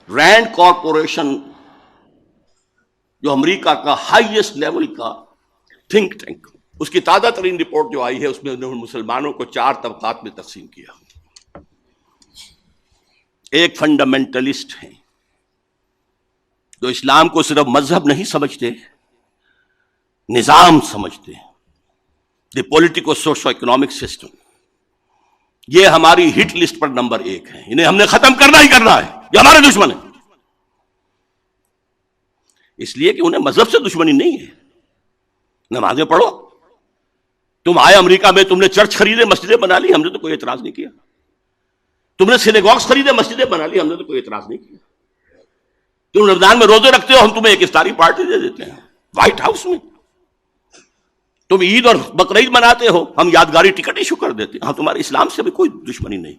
رینڈ corporation جو امریکہ کا highest level کا تھنک ٹینک، اس کی تازہ ترین رپورٹ جو آئی ہے اس میں انہوں نے مسلمانوں کو 4 طبقات میں تقسیم کیا۔ ایک فنڈامنٹلسٹ ہیں جو اسلام کو صرف مذہب نہیں سمجھتے، نظام سمجھتے ہیں، دی پولیٹیکو سوشو اکنامک سسٹم۔ یہ ہماری ہٹ لسٹ پر نمبر 1 ہے، انہیں ہم نے ختم کرنا ہی کرنا ہے، یہ ہمارے دشمن ہیں۔ اس لیے کہ انہیں مذہب سے دشمنی نہیں ہے، نمازیں پڑھو۔ تم آئے امریکہ میں، تم نے چرچ خریدے، مسجدیں بنا لی، ہم نے تو کوئی اعتراض نہیں کیا۔ تم نے سینیگوگز خریدے، مسجدیں بنا لی، ہم نے تو کوئی اعتراض نہیں کیا۔ تم رمضان میں روزے رکھتے ہو، ہم تمہیں ایک افطاری پارٹی دے دیتے ہیں وائٹ ہاؤس میں۔ تم عید اور بقرعید مناتے ہو، ہم یادگاری ٹکٹ ایشو کر دیتے ہیں۔ ہاں، تمہارے اسلام سے بھی کوئی دشمنی نہیں۔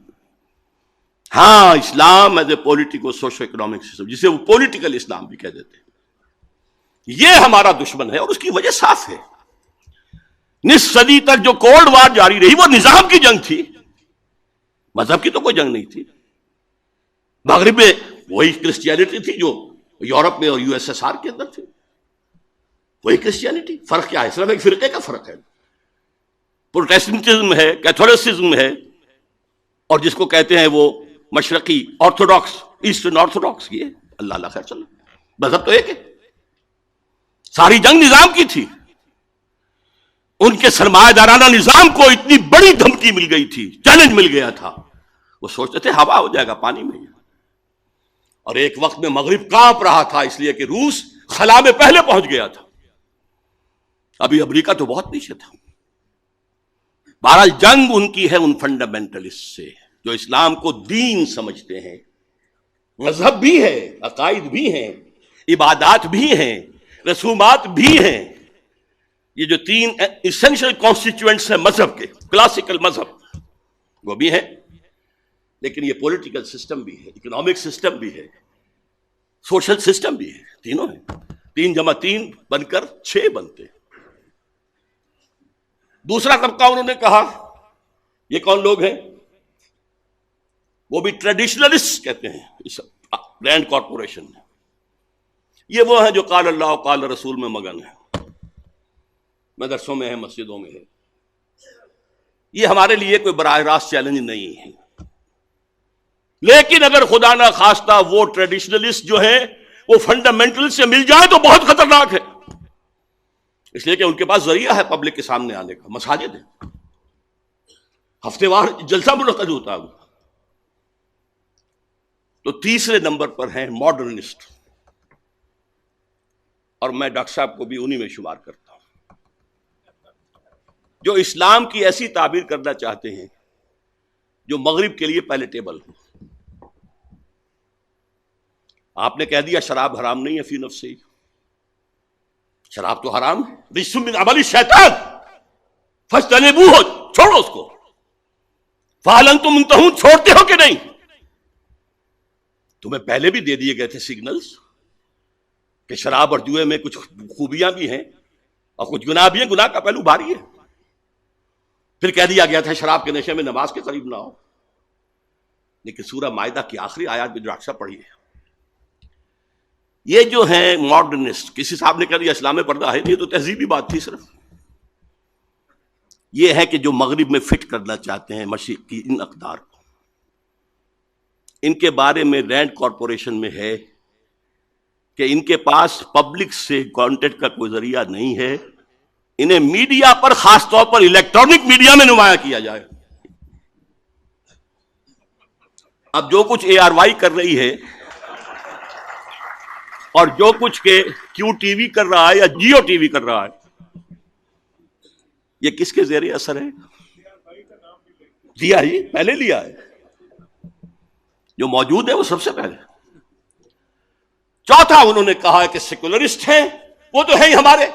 ہاں، Islam is a politico socio economic system, جسے وہ پولیٹیکل اسلام بھی کہہ دیتے ہیں، یہ ہمارا دشمن ہے، اور اس کی وجہ صاف ہے۔ نصف صدی تک جو کولڈ وار جاری رہی وہ نظام کی جنگ تھی، مذہب کی تو کوئی جنگ نہیں تھی۔ مغرب میں وہی کرسچینٹی تھی جو یورپ میں اور یو ایس ایس آر کے اندر تھی، وہی کرسچینٹی۔ فرق کیا ہے؟ صرف ایک فرقے کا فرق ہے، پروٹیسٹنٹزم ہے، کیتھولسزم ہے، اور جس کو کہتے ہیں وہ مشرقی آرتھوڈاکس، ایسٹرن آرتھوڈاکس۔ یہ اللہ اللہ خیر چلو، مذہب تو ایک ہے۔ ساری جنگ نظام کی تھی، ان کے سرمایہ دارانہ نظام کو اتنی بڑی دھمکی مل گئی تھی، چیلنج مل گیا تھا، وہ سوچتے تھے ہوا ہو جائے گا پانی میں۔ اور ایک وقت میں مغرب کانپ رہا تھا، اس لیے کہ روس خلا میں پہلے پہنچ گیا تھا، ابھی امریکہ تو بہت پیچھے تھا۔ بہرحال جنگ ان کی ہے ان فنڈامنٹلسٹ سے جو اسلام کو دین سمجھتے ہیں، مذہب بھی ہے، عقائد بھی ہیں، عبادات بھی ہیں، رسومات بھی ہیں۔ یہ جو 3 ایسنشل کانسٹیچوئنٹس ہیں مذہب کے، کلاسیکل مذہب وہ بھی ہیں، لیکن یہ پولیٹیکل سسٹم بھی ہے، اکنامک سسٹم بھی ہے، سوشل سسٹم بھی ہے، تینوں ہیں۔ 3 جمع 3 بن کر 6 بنتے ہیں۔ دوسرا طبقہ انہوں نے کہا، یہ کون لوگ ہیں؟ وہ بھی ٹریڈیشنلسٹ کہتے ہیں اس رینڈ کارپوریشن میں۔ یہ وہ ہیں جو قال اللہ و قال رسول میں مگن ہیں، مدرسوں میں ہے، مسجدوں میں ہے۔ یہ ہمارے لیے کوئی براہ راست چیلنج نہیں ہے، لیکن اگر خدا نہ خواستہ وہ ٹریڈیشنلسٹ جو ہیں وہ فنڈامنٹل سے مل جائیں تو بہت خطرناک ہے، اس لیے کہ ان کے پاس ذریعہ ہے پبلک کے سامنے آنے کا، مساجد ہے، ہفتے وار جلسہ منعقد ہوتا ہے۔ تو تیسرے نمبر پر ہیں ماڈرنسٹ، اور میں ڈاکٹر صاحب کو بھی انہی میں شمار کرتا ہوں، جو اسلام کی ایسی تعبیر کرنا چاہتے ہیں جو مغرب کے لیے پیلیٹیبل ہو۔ آپ نے کہہ دیا شراب حرام نہیں ہے فی نفسی، شراب تو حرام ہے، رجس من عمل الشیطان فاجتنبوہ، چھوڑو اس کو۔ فہل انتم منتہون، چھوڑتے ہو کہ نہیں؟ تمہیں پہلے بھی دے دیے گئے تھے سگنلز کہ شراب اور جوئے میں کچھ خوبیاں بھی ہیں اور کچھ گناہ بھی ہیں، گناہ کا پہلو بھاری ہے۔ پھر کہہ دیا گیا تھا شراب کے نشے میں نماز کے قریب نہ ہو، لیکن سورہ مائدہ کی آخری آیات بھی ڈاکٹر صاحب پڑھی ہے۔ یہ جو ہیں ماڈرنسٹ، کسی صاحب نے کہہ دیا اسلام میں پردہ ہے، یہ تو تہذیبی بات تھی صرف۔ یہ ہے کہ جو مغرب میں فٹ کرنا چاہتے ہیں مشرق کی ان اقدار کو، ان کے بارے میں رینڈ کارپوریشن میں ہے کہ ان کے پاس پبلک سے کانٹیکٹ کا کوئی ذریعہ نہیں ہے، انہیں میڈیا پر، خاص طور پر الیکٹرانک میڈیا میں نمایاں کیا جائے۔ اب جو کچھ ARY کر رہی ہے اور جو کچھ کے کیو ٹی وی کر رہا ہے یا جیو ٹی وی کر رہا ہے، یہ کس کے زیر اثر ہے؟ لیا ہی پہلے لیا ہے، جو موجود ہے وہ سب سے پہلے۔ چوتھا انہوں نے کہا ہے کہ سیکولرسٹ ہیں، وہ تو ہے ہی ہمارے۔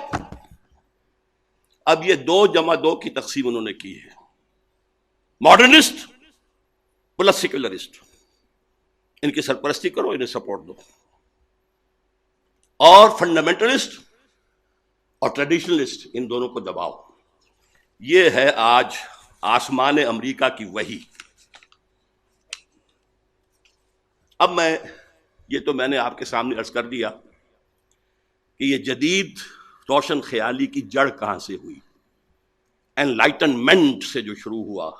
اب یہ 2 جمع 2 کی تقسیم انہوں نے کی ہے، ماڈرنسٹ پلس سیکولرسٹ، ان کی سرپرستی کرو، انہیں سپورٹ دو، اور فنڈامنٹلسٹ اور ٹریڈیشنلسٹ ان دونوں کو دباؤ۔ یہ ہے آج آسمان امریکہ کی وحی۔ اب میں یہ تو میں نے آپ کے سامنے عرض کر دیا کہ یہ جدید روشن خیالی کی جڑ کہاں سے ہوئی. انلائٹنمنٹ سے جو شروع ہوا،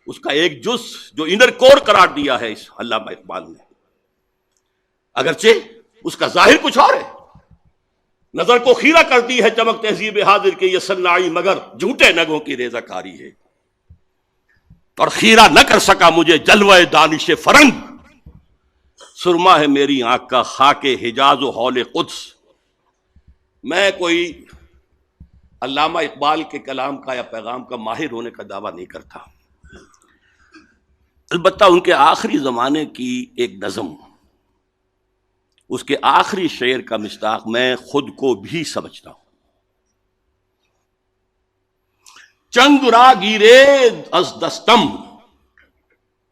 اس کا ایک جز جو انر کور قرار دیا ہے اس علامہ اقبال نے، اگرچہ اس کا ظاہر کچھ اور ہے. نظر کو خیرہ کرتی ہے چمک تہذیب حاضر کے یہ صناعی، مگر جھوٹے نگوں کی ریزہ کاری ہے. اور خیرہ نہ کر سکا مجھے جلوہ دانش فرنگ، سرما ہے میری آنکھ کا خاک حجاز و حول قدس. میں کوئی علامہ اقبال کے کلام کا یا پیغام کا ماہر ہونے کا دعویٰ نہیں کرتا، البتہ ان کے آخری زمانے کی ایک نظم، اس کے آخری شعر کا مصداق میں خود کو بھی سمجھتا ہوں. چنگ را گیرے از دستم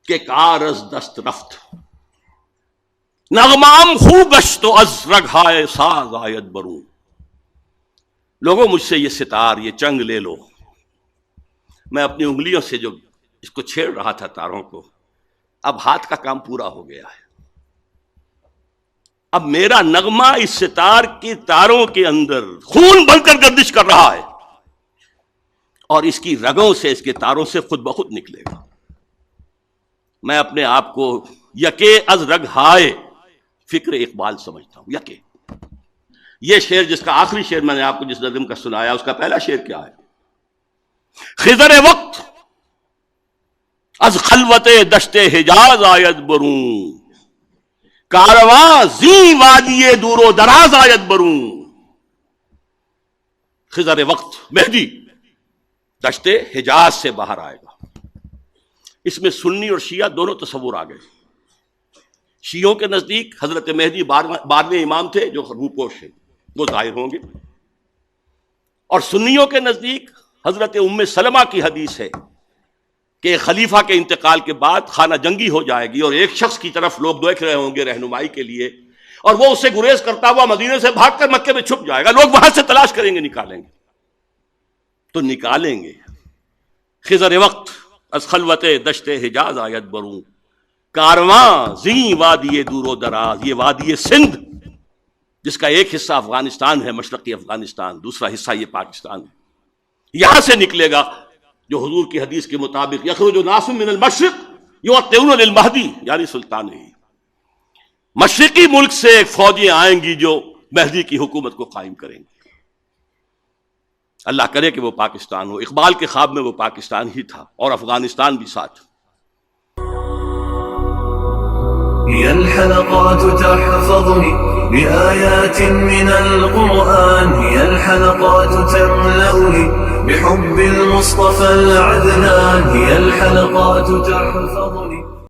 کہ کار از دست رفت، نغمام خو گشت و از رگھائے ساز آید برون. لوگوں مجھ سے یہ ستار، یہ چنگ لے لو. میں اپنی انگلیوں سے جو اس کو چھیڑ رہا تھا تاروں کو، اب ہاتھ کا کام پورا ہو گیا ہے. اب میرا نغمہ اس ستار کے تاروں کے اندر خون بن کر گردش کر رہا ہے، اور اس کی رگوں سے، اس کے تاروں سے خود بخود نکلے گا. میں اپنے آپ کو یکے از رگ ہائے فکر اقبال سمجھتا ہوں. یکے. یہ شعر جس کا آخری شعر میں نے آپ کو جس نظم کا سنایا، اس کا پہلا شعر کیا ہے؟ خضر وقت از خلوت دشت حجاز آید برون، کارواں زی وادی دور و دراز آید برون. خضر وقت مہدی دشت حجاز سے باہر آئے گا. اس میں سنی اور شیعہ دونوں تصور آ گئے. شیعوں کے نزدیک حضرت مہدی 12ویں امام تھے جو روپوش ہیں، وہ ظاہر ہوں گے. اور سنیوں کے نزدیک حضرت ام سلمہ کی حدیث ہے کہ خلیفہ کے انتقال کے بعد خانہ جنگی ہو جائے گی، اور ایک شخص کی طرف لوگ دیکھ رہے ہوں گے رہنمائی کے لیے، اور وہ اسے گریز کرتا ہوا مدینے سے بھاگ کر مکے میں چھپ جائے گا. لوگ وہاں سے تلاش کریں گے، نکالیں گے تو نکالیں گے. خضر وقت از خلوت دشت حجاز آید برون، کارواں زی وادی دور و دراز. یہ وادی سندھ جس کا ایک حصہ افغانستان ہے، مشرقی افغانستان، دوسرا حصہ یہ پاکستان ہے، یہاں سے نکلے گا جو حضور کی حدیث کے مطابق یخرج ناس من المشرق یعطون للمہدی، یعنی سلطان ہی. مشرقی ملک سے ایک فوجیں آئیں گی جو مہدی کی حکومت کو قائم کریں گی. اللہ کرے کہ وہ پاکستان ہو. اقبال کے خواب میں وہ پاکستان ہی تھا، اور افغانستان بھی ساتھ. هي الحلقات تحفظني بآيات من القرآن، هي الحلقات تملأني بحب المصطفى العدنان، هي الحلقات تحفظني